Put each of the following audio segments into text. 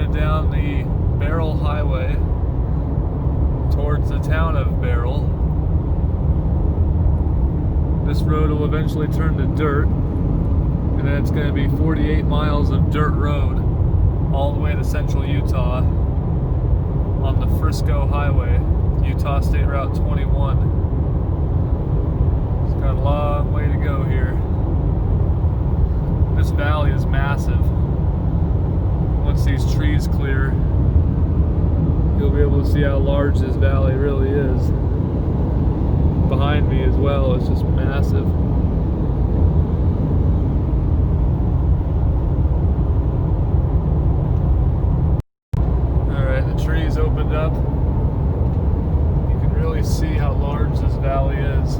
headed down the Beryl Highway towards the town of Beryl. This road will eventually turn to dirt, and then it's going to be 48 miles of dirt road all the way to central Utah on the Frisco Highway, Utah State Route 21. It's got a long way to go here. This valley is massive. Once these trees clear, you'll be able to see how large this valley really is. Behind me as well is just massive. Alright, the trees opened up. You can really see how large this valley is.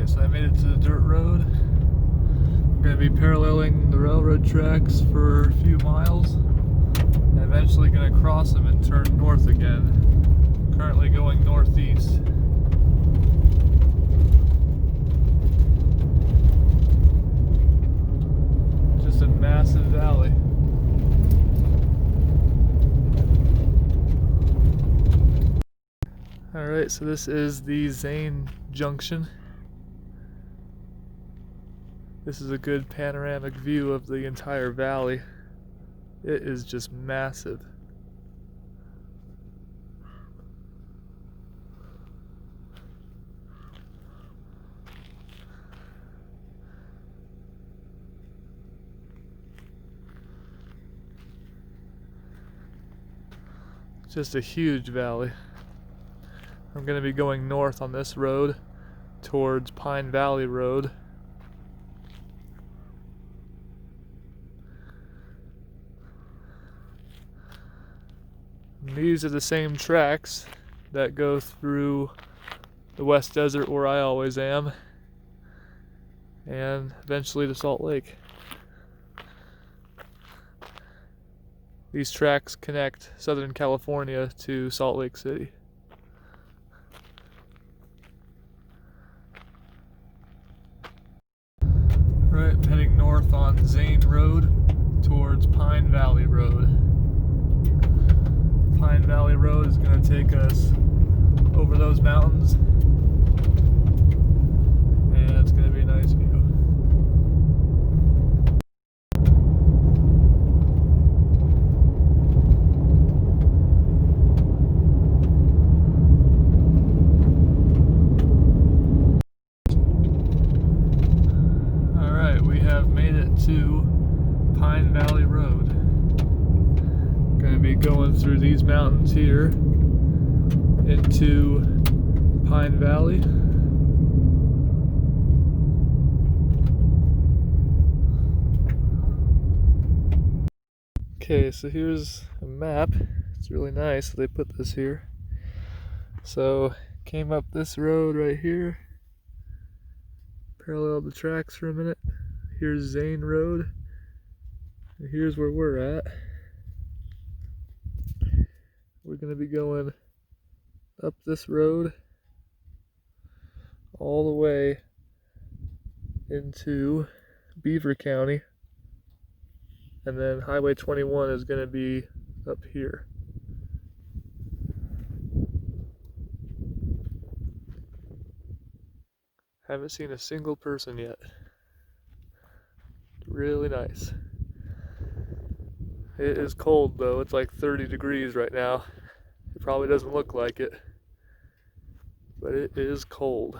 So I made it to the dirt road. I'm going to be paralleling the railroad tracks for a few miles and eventually going to cross them and turn north again. Currently going northeast. Just a massive valley. Alright, so this is the Zane Junction. This is a good panoramic view of the entire valley. It is just massive. Just a huge valley. I'm going to be going north on this road towards Pine Valley Road. These are the same tracks that go through the West Desert where I always am, and eventually to Salt Lake. These tracks connect Southern California to Salt Lake City. Right, heading north on Zane Road towards Pine Valley Road. Pine Valley Road is going to take us over those mountains, and it's going to be a nice view. Alright, we have made it to Pine Valley Road. Going to be going through these mountains here into Pine Valley. Okay, so here's a map. It's really nice that they put this here. So came up this road right here, paralleled the tracks for a minute. Here's Zane Road, and here's where we're at. We're going to be going up this road all the way into Beaver County, and then Highway 21 is going to be up here. Haven't seen a single person yet. Really nice. It is cold though, it's like 30 degrees right now. It probably doesn't look like it, but it is cold.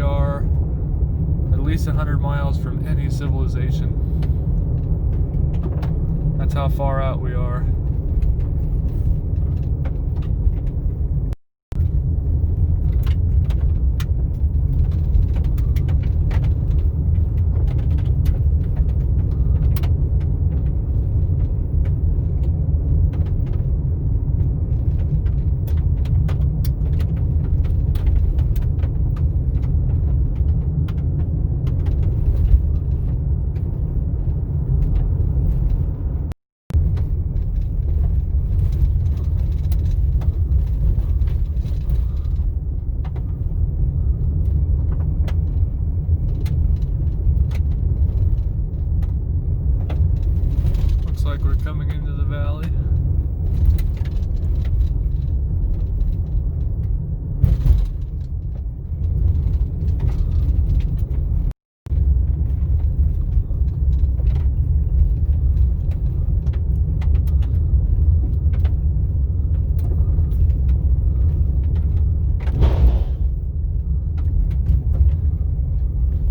are at least 100 miles from any civilization. That's how far out we are. Like we're coming into the valley.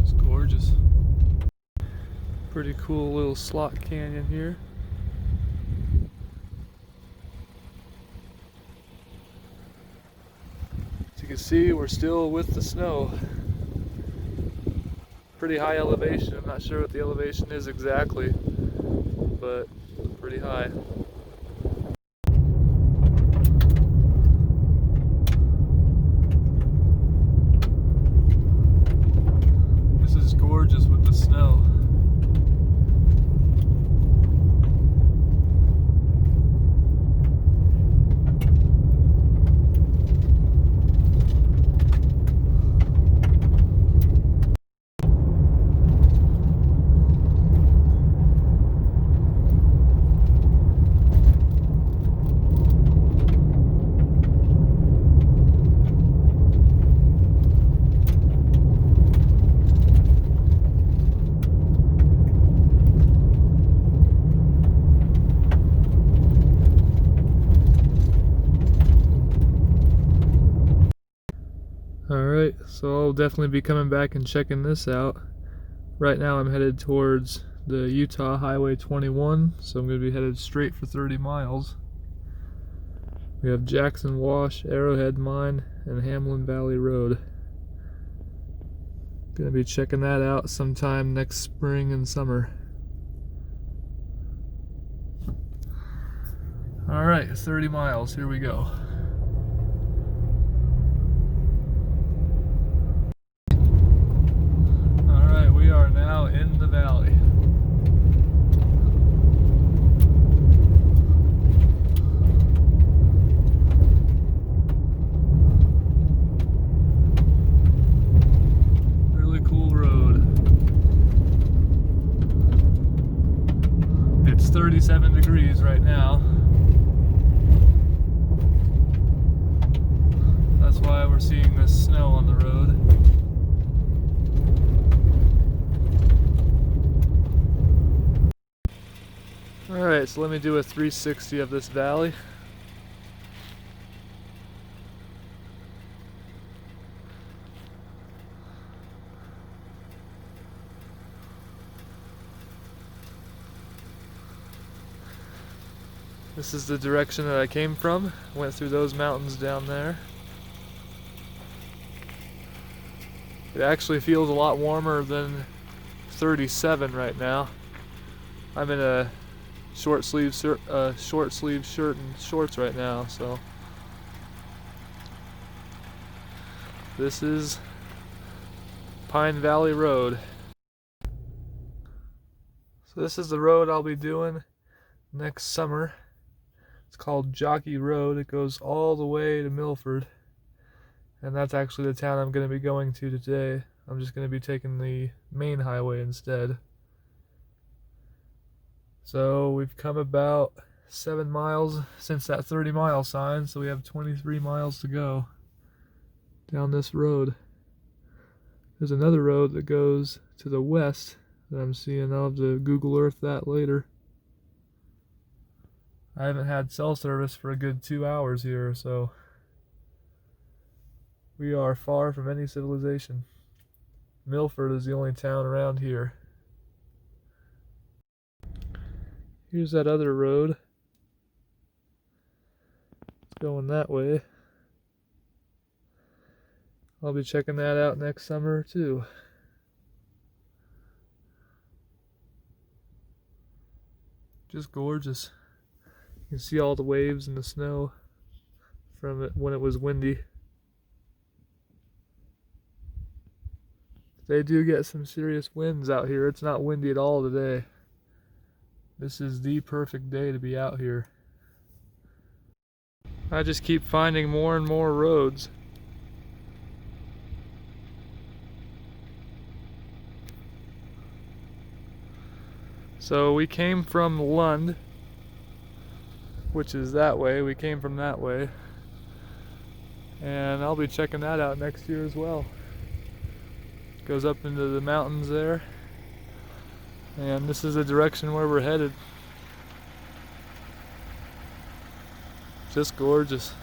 It's gorgeous. Pretty cool little slot canyon here. You can see we're still with the snow. Pretty high elevation. I'm not sure what the elevation is exactly, but pretty high. This is gorgeous with the snow. Alright, so I'll definitely be coming back and checking this out. Right now I'm headed towards the Utah Highway 21, so I'm going to be headed straight for 30 miles. We have Jackson Wash, Arrowhead Mine, and Hamlin Valley Road. Going to be checking that out sometime next spring and summer. Alright, 30 miles, here we go. We are now in the valley. Really cool road. It's 37 degrees right now. That's why we're seeing this snow on the road. Alright, so let me do a 360 of this valley. This is the direction that I came from. Went through those mountains down there. It actually feels a lot warmer than 37 right now. I'm in a short sleeve shirt and shorts right now, so this is Pine Valley Road. So this is the road I'll be doing next summer. It's called Jockey Road. It goes all the way to Milford, and that's actually the town I'm going to be going to today. I'm just going to be taking the main highway instead. So we've come about 7 miles since that 30-mile sign, so we have 23 miles to go down this road. There's another road that goes to the west that I'm seeing. I'll have to Google Earth that later. I haven't had cell service for a good 2 hours here, so we are far from any civilization. Milford is the only town around here. Here's that other road. It's going that way. I'll be checking that out next summer too. Just gorgeous. You can see all the waves and the snow from it when it was windy. They do get some serious winds out here. It's not windy at all today. This is the perfect day to be out here. I just keep finding more and more roads. So we came from Lund, which is that way. We came from that way. And I'll be checking that out next year as well. Goes up into the mountains there. And this is the direction where we're headed. Just gorgeous.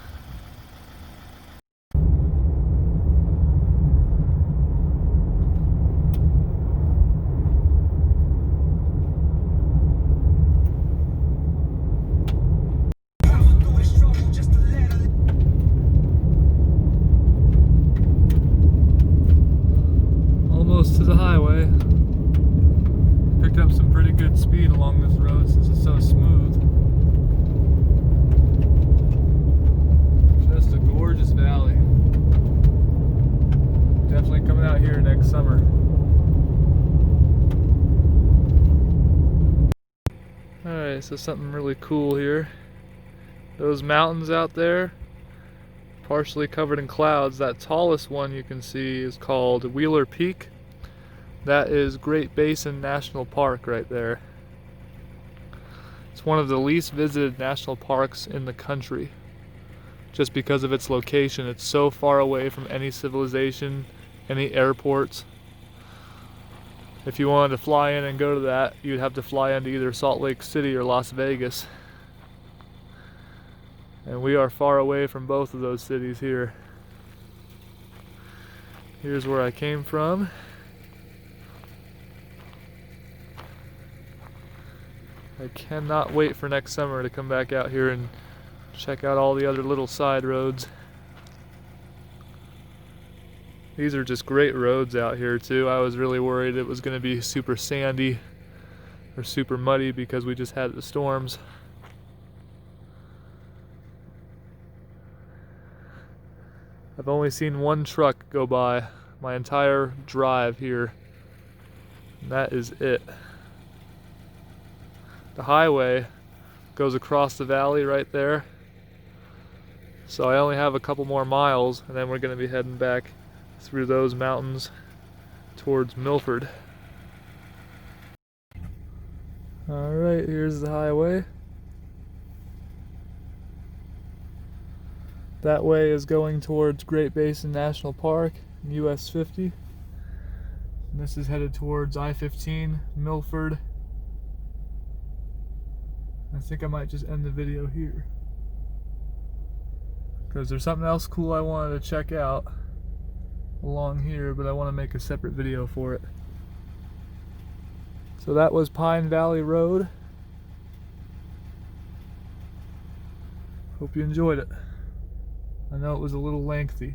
Almost to the highway. Picked up some pretty good speed along this road since it's so smooth. Just a gorgeous valley. Definitely coming out here next summer. Alright, so something really cool here. Those mountains out there, partially covered in clouds. That tallest one you can see is called Wheeler Peak. That is Great Basin National Park right there. It's one of the least visited national parks in the country, just because of its location. It's so far away from any civilization, any airports. If you wanted to fly in and go to that, you'd have to fly into either Salt Lake City or Las Vegas. And we are far away from both of those cities here. Here's where I came from. I cannot wait for next summer to come back out here and check out all the other little side roads. These are just great roads out here too. I was really worried it was going to be super sandy or super muddy because we just had the storms. I've only seen one truck go by my entire drive here, and that is it. The highway goes across the valley right there, so I only have a couple more miles and then we're going to be heading back through those mountains towards Milford. Alright, here's the highway. That way is going towards Great Basin National Park, US 50. And this is headed towards I-15, Milford. I think I might just end the video here, because there's something else cool I wanted to check out along here, but I want to make a separate video for it. So that was Pine Valley Road. Hope you enjoyed it. I know it was a little lengthy.